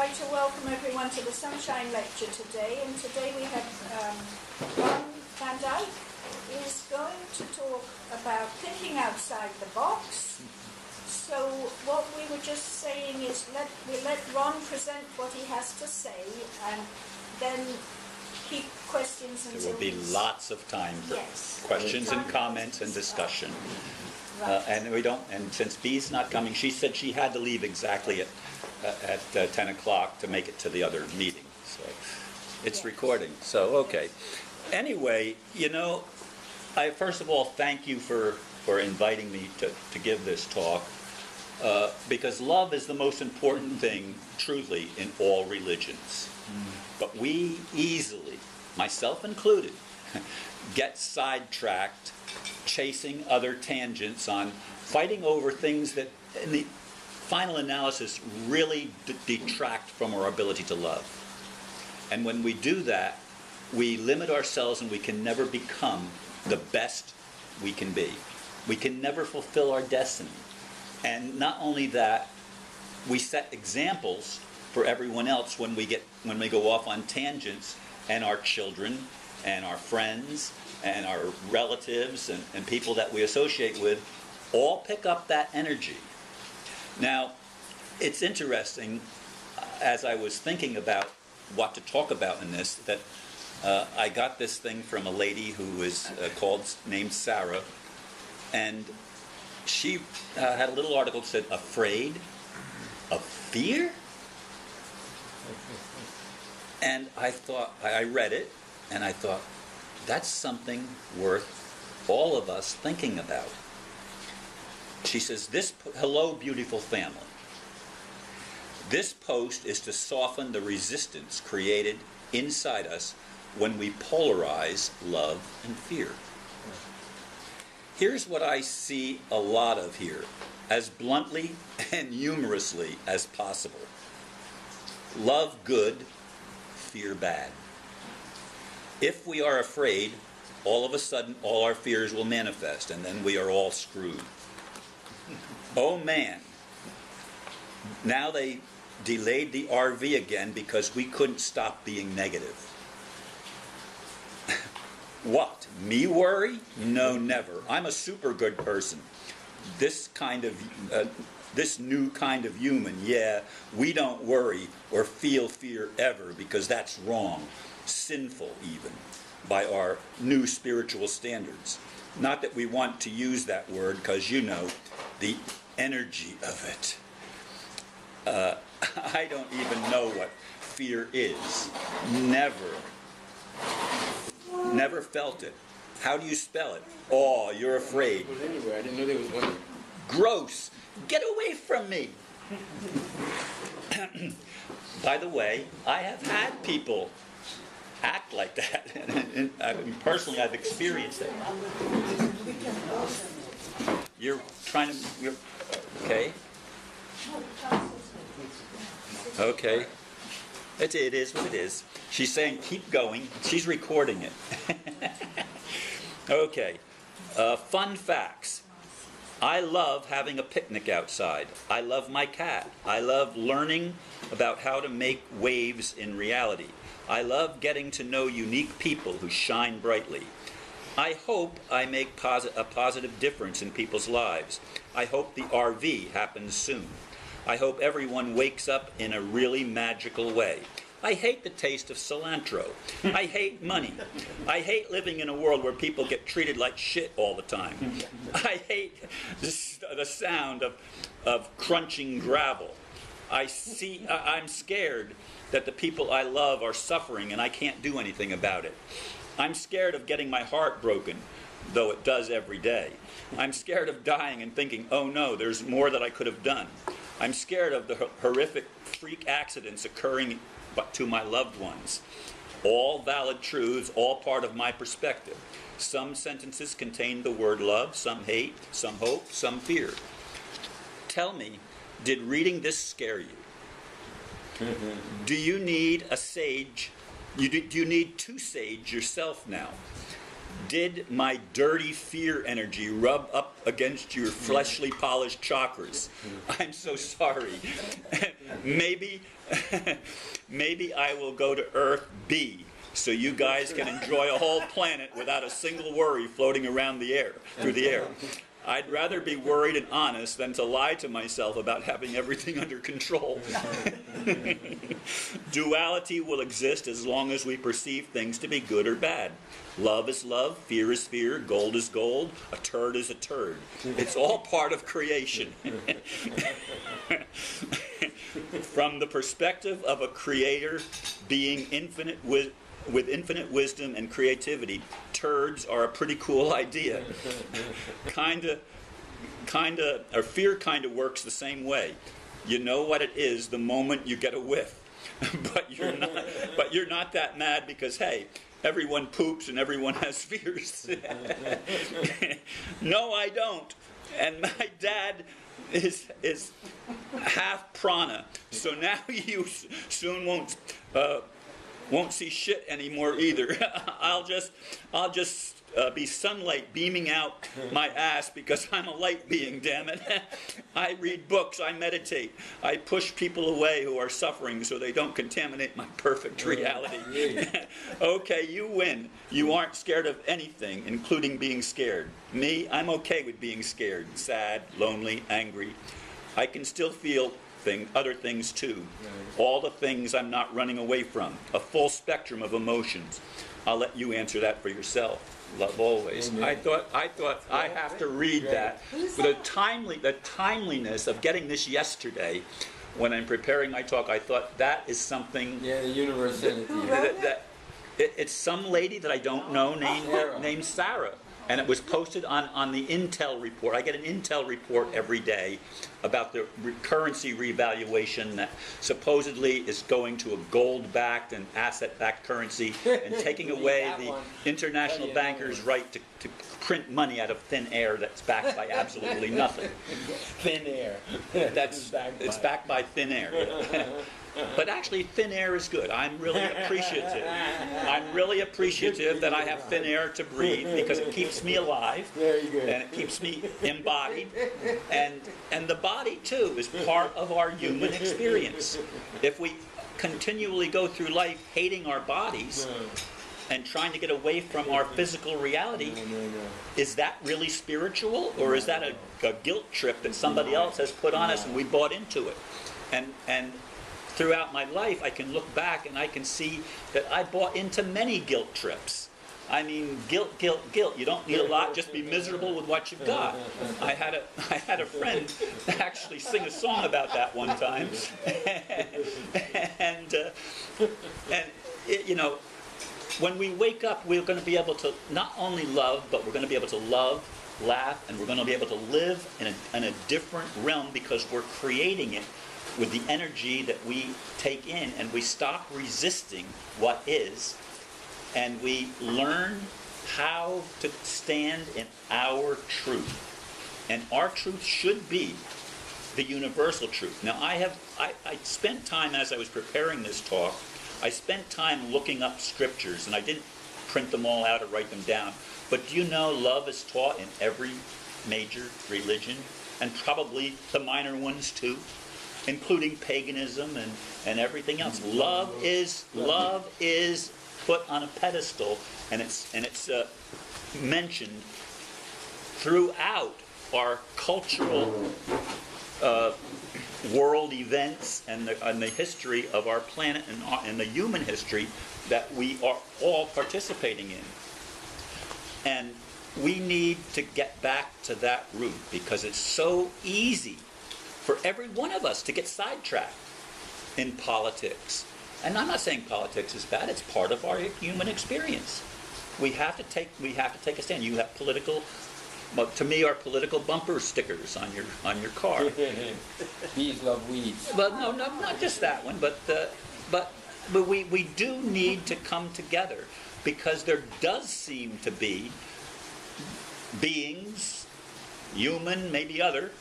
like to welcome everyone to the Sunshine Lecture today. And today we have Ron Van Dyke is going to talk about thinking outside the box. So what we were just saying is we let Ron present what he has to say, and then keep questions until there will be lots of time for questions and comments and discussion. Right. And since Bee's not coming, she said she had to leave exactly at 10 o'clock to make it to the other meeting. So it's recording. So, okay. Anyway, I first of all thank you for inviting me to give this talk, because love is the most important thing, truly, in all religions. But we easily, myself included, get sidetracked chasing other tangents on fighting over things that in the final analysis really detract from our ability to love. And when we do that, we limit ourselves and we can never become the best we can be. We can never fulfill our destiny. And not only that, we set examples for everyone else when we go off on tangents, and our children and our friends and our relatives and people that we associate with all pick up that energy. Now, it's interesting, as I was thinking about what to talk about in this, that I got this thing from a lady who is named Sarah, and she had a little article that said, "Afraid of fear?" And I read it, and I thought, that's something worth all of us thinking about. She says, hello, beautiful family. This post is to soften the resistance created inside us when we polarize love and fear. Here's what I see a lot of here, as bluntly and humorously as possible. Love good, fear bad. If we are afraid, all of a sudden all our fears will manifest, and then we are all screwed. Oh man, now they delayed the RV again because we couldn't stop being negative. What? Me worry? No, never. I'm a super good person. This new kind of human, we don't worry or feel fear ever, because that's wrong, sinful even, by our new spiritual standards. Not that we want to use that word, because the energy of it. I don't even know what fear is. Never felt it. How do you spell it? Oh, you're afraid. It was anywhere. I didn't know there was one. Gross. Get away from me. By the way, I have had people act like that. And personally, I've experienced it. You're okay? Okay. It is what it is. She's saying, keep going. She's recording it. Okay. Fun facts. I love having a picnic outside. I love my cat. I love learning about how to make waves in reality. I love getting to know unique people who shine brightly. I hope I make a positive difference in people's lives. I hope the RV happens soon. I hope everyone wakes up in a really magical way. I hate the taste of cilantro. I hate money. I hate living in a world where people get treated like shit all the time. I hate the sound of crunching gravel. I'm scared that the people I love are suffering and I can't do anything about it. I'm scared of getting my heart broken, though it does every day. I'm scared of dying and thinking, oh no, there's more that I could have done. I'm scared of the horrific freak accidents occurring to my loved ones. All valid truths, all part of my perspective. Some sentences contain the word love, some hate, some hope, some fear. Tell me, did reading this scare you? Do you need a sage? Do you need to sage yourself now? Did my dirty fear energy rub up against your fleshly polished chakras? I'm so sorry. maybe, maybe I will go to Earth B, so you guys can enjoy a whole planet without a single worry floating around the air, through the air. I'd rather be worried and honest than to lie to myself about having everything under control. Duality will exist as long as we perceive things to be good or bad. Love is love, fear is fear, gold is gold, a turd is a turd. It's all part of creation. From the perspective of a creator being infinite with infinite wisdom and creativity, turds are a pretty cool idea. Or fear kinda works the same way. You know what it is the moment you get a whiff. But you're not that mad because, hey, everyone poops and everyone has fears. No, I don't. And my dad is half prana, so now you soon won't see shit anymore either. I'll just be sunlight beaming out my ass because I'm a light being, damn it. I read books, I meditate, I push people away who are suffering so they don't contaminate my perfect reality. Okay, you win. You aren't scared of anything, including being scared. Me, I'm okay with being scared, sad, lonely, angry. I can still feel other things too. All the things I'm not running away from. A full spectrum of emotions. I'll let you answer that for yourself. Love always. I thought I have to read that. The timeliness of getting this yesterday, when I'm preparing my talk, I thought that is something. Yeah, the universality. It's some lady that I don't know named Sarah. And it was posted on the Intel report. I get an Intel report every day about the currency revaluation that supposedly is going to a gold-backed and asset-backed currency and taking away the international bankers' right to print money out of thin air that's backed by absolutely nothing. Thin air. It's backed by thin air. But actually, thin air is good. I'm really appreciative. I'm really appreciative that I have thin air to breathe because it keeps me alive. Very good. And it keeps me embodied. And the body, too, is part of our human experience. If we continually go through life hating our bodies and trying to get away from our physical reality, is that really spiritual? Or is that a guilt trip that somebody else has put on us and we bought into it? And throughout my life, I can look back and I can see that I bought into many guilt trips. I mean, guilt, guilt, guilt. You don't need a lot, just be miserable with what you've got. I had a friend actually sing a song about that one time. and you know, when we wake up, we're going to be able to not only love, but we're going to be able to love, laugh, and we're going to be able to live in a different realm because we're creating it with the energy that we take in, and we stop resisting what is, and we learn how to stand in our truth. And our truth should be the universal truth. Now, I spent time, as I was preparing this talk, I spent time looking up scriptures, and I didn't print them all out or write them down. But do you know love is taught in every major religion, and probably the minor ones too, including paganism and everything else. Love is put on a pedestal, and it's mentioned throughout our cultural world events and the history of our planet and the human history that we are all participating in. And we need to get back to that root because it's so easy for every one of us to get sidetracked in politics. And I'm not saying politics is bad, it's part of our human experience. We have to take a stand. You have political, well, to me, are political bumper stickers on your car. Bees love weeds. But no, not just that one, but we do need to come together because there does seem to be beings, human, maybe other,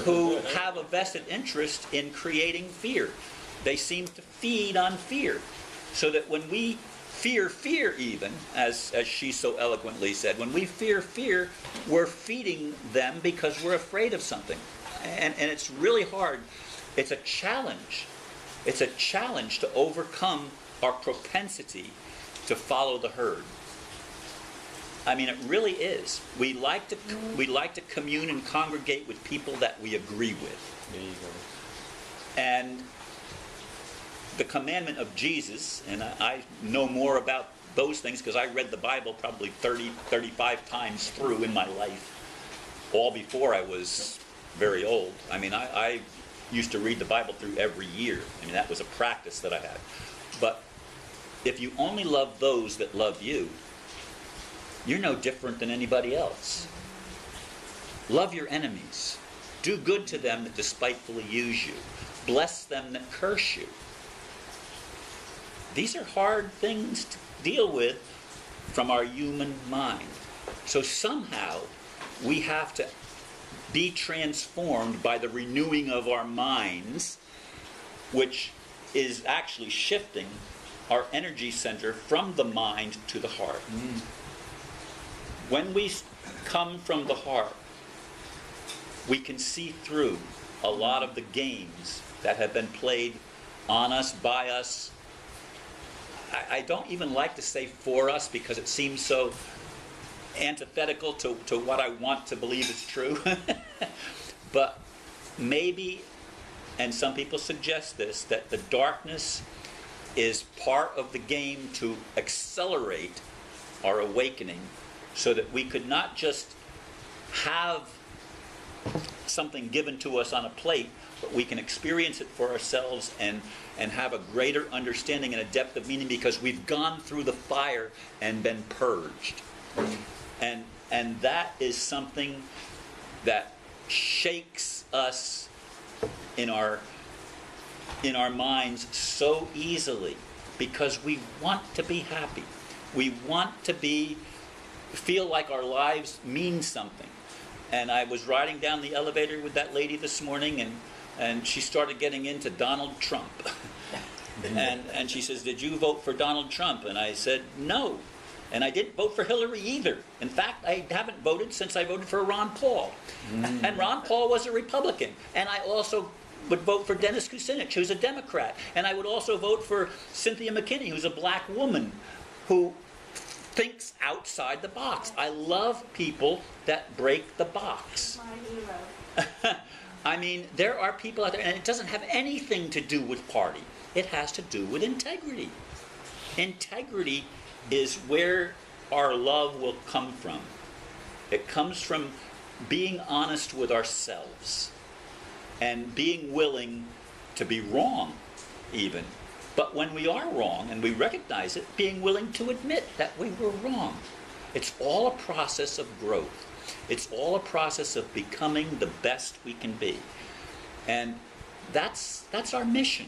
who have a vested interest in creating fear. They seem to feed on fear. So that when we fear even, as she so eloquently said, when we fear, we're feeding them because we're afraid of something. And it's really hard It's a challenge. It's a challenge to overcome our propensity to follow the herd. I mean, it really is. We like to commune and congregate with people that we agree with. There you go. And the commandment of Jesus, and I know more about those things because I read the Bible probably 30, 35 times through in my life, all before I was very old. I mean, I used to read the Bible through every year. I mean, that was a practice that I had. But if you only love those that love you, you're no different than anybody else. Love your enemies. Do good to them that despitefully use you. Bless them that curse you. These are hard things to deal with from our human mind. So somehow we have to be transformed by the renewing of our minds, which is actually shifting our energy center from the mind to the heart. When we come from the heart, we can see through a lot of the games that have been played on us, by us. I don't even like to say for us because it seems so antithetical to what I want to believe is true. But maybe, and some people suggest this, that the darkness is part of the game to accelerate our awakening so that we could not just have something given to us on a plate, but we can experience it for ourselves and have a greater understanding and a depth of meaning because we've gone through the fire and been purged. And that is something that shakes us in our minds so easily because we want to be happy. We want to feel like our lives mean something. And I was riding down the elevator with that lady this morning, and she started getting into Donald Trump. and she says, "Did you vote for Donald Trump?" And I said, "No. And I didn't vote for Hillary either. In fact, I haven't voted since I voted for Ron Paul." And Ron Paul was a Republican. And I also would vote for Dennis Kucinich, who's a Democrat. And I would also vote for Cynthia McKinney, who's a black woman who thinks outside the box. I love people that break the box. My hero. I mean, there are people out there, and it doesn't have anything to do with party. It has to do with integrity. Integrity is where our love will come from. It comes from being honest with ourselves and being willing to be wrong, even. But when we are wrong and we recognize it, being willing to admit that we were wrong. It's all a process of growth. It's all a process of becoming the best we can be. And that's our mission.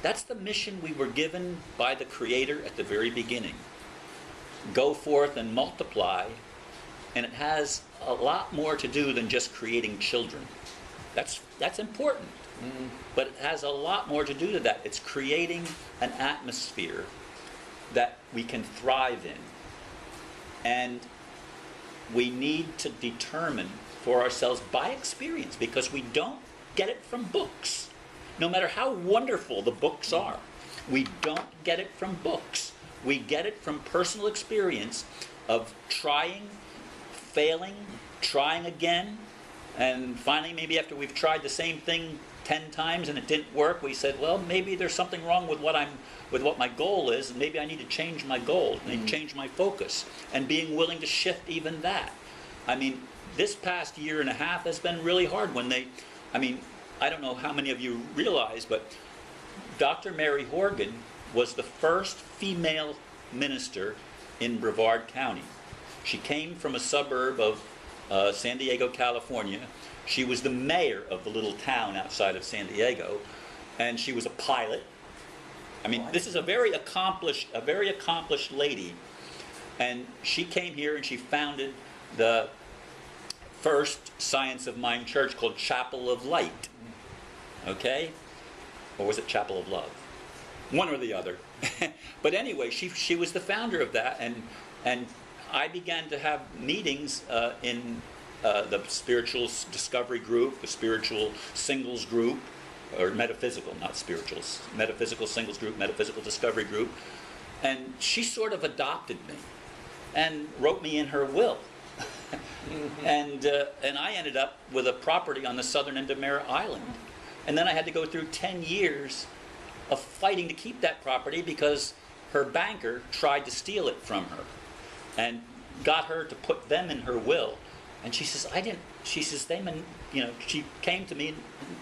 That's the mission we were given by the Creator at the very beginning. Go forth and multiply, and it has a lot more to do than just creating children. That's important. But it has a lot more to do to that. It's creating an atmosphere that we can thrive in. And we need to determine for ourselves by experience, because we don't get it from books. No matter how wonderful the books are, we don't get it from books. We get it from personal experience of trying, failing, trying again, and finally, maybe after we've tried the same thing 10 times and it didn't work, we said, well, maybe there's something wrong with what my goal is, and maybe I need to change my goal, and change my focus, and being willing to shift even that. I mean, this past year and a half has been really hard I don't know how many of you realize, but Dr. Mary Horgan was the first female minister in Brevard County. She came from a suburb of San Diego, California. She was the mayor of the little town outside of San Diego, and she was a pilot. I mean, this is a very accomplished lady, and she came here and she founded the first Science of Mind church called Chapel of Light. Okay? Or was it Chapel of Love? One or the other. But anyway, she was the founder of that, and I began to have meetings in the spiritual discovery group, the spiritual singles group, or metaphysical, not spirituals, metaphysical singles group, metaphysical discovery group. And she sort of adopted me and wrote me in her will. And I ended up with a property on the southern end of Mare Island. And then I had to go through 10 years of fighting to keep that property because her banker tried to steal it from her and got her to put them in her will. And she says, she came to me and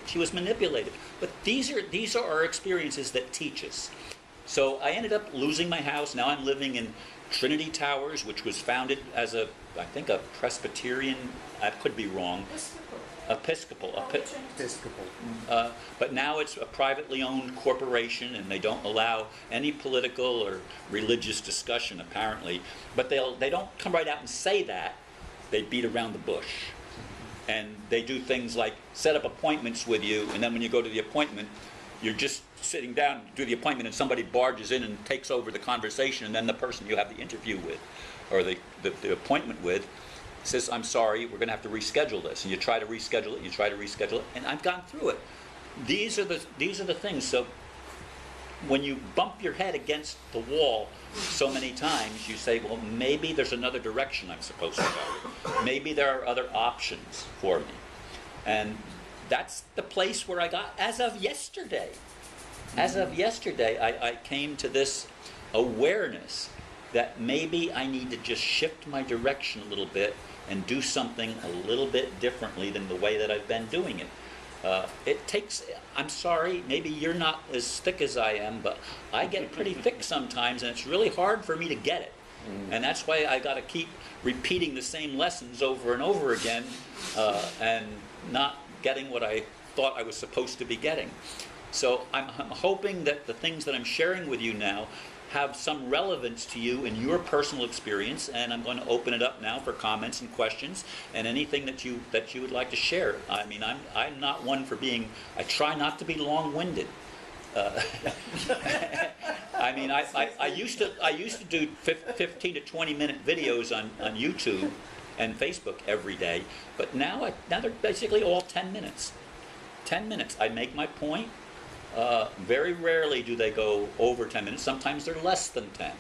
she was manipulated. But these are our experiences that teach us. So I ended up losing my house. Now I'm living in Trinity Towers, which was founded as I think a Presbyterian, I could be wrong. Episcopal. But now it's a privately owned corporation, and they don't allow any political or religious discussion, apparently. But they don't come right out and say that. They beat around the bush. And they do things like set up appointments with you, and then when you go to the appointment, you're just sitting down to do the appointment, and somebody barges in and takes over the conversation, and then the person you have the interview with, or the appointment with, says, I'm sorry, we're going to have to reschedule this. And you try to reschedule it, and I've gone through it. These are the things. So when you bump your head against the wall so many times, you say, well, maybe there's another direction I'm supposed to go. Maybe there are other options for me. And that's the place where I got, as of yesterday. I came to this awareness that maybe I need to just shift my direction a little bit and do something a little bit differently than the way that I've been doing it. It takes, I'm sorry, maybe you're not as thick as I am, but I get pretty thick sometimes, and it's really hard for me to get it. And that's why I got to keep repeating the same lessons over and over again, and not getting what I thought I was supposed to be getting. So I'm hoping that the things that I'm sharing with you now have some relevance to you in your personal experience, and I'm going to open it up now for comments and questions and anything that you would like to share. I mean, I'm not one for being, I try not to be long-winded. I mean, I used to do 15 to 20 minute videos on YouTube and Facebook every day, but now they're basically all 10 minutes. 10 minutes. I make my point. Very rarely do they go over 10 minutes. Sometimes they're less than 10.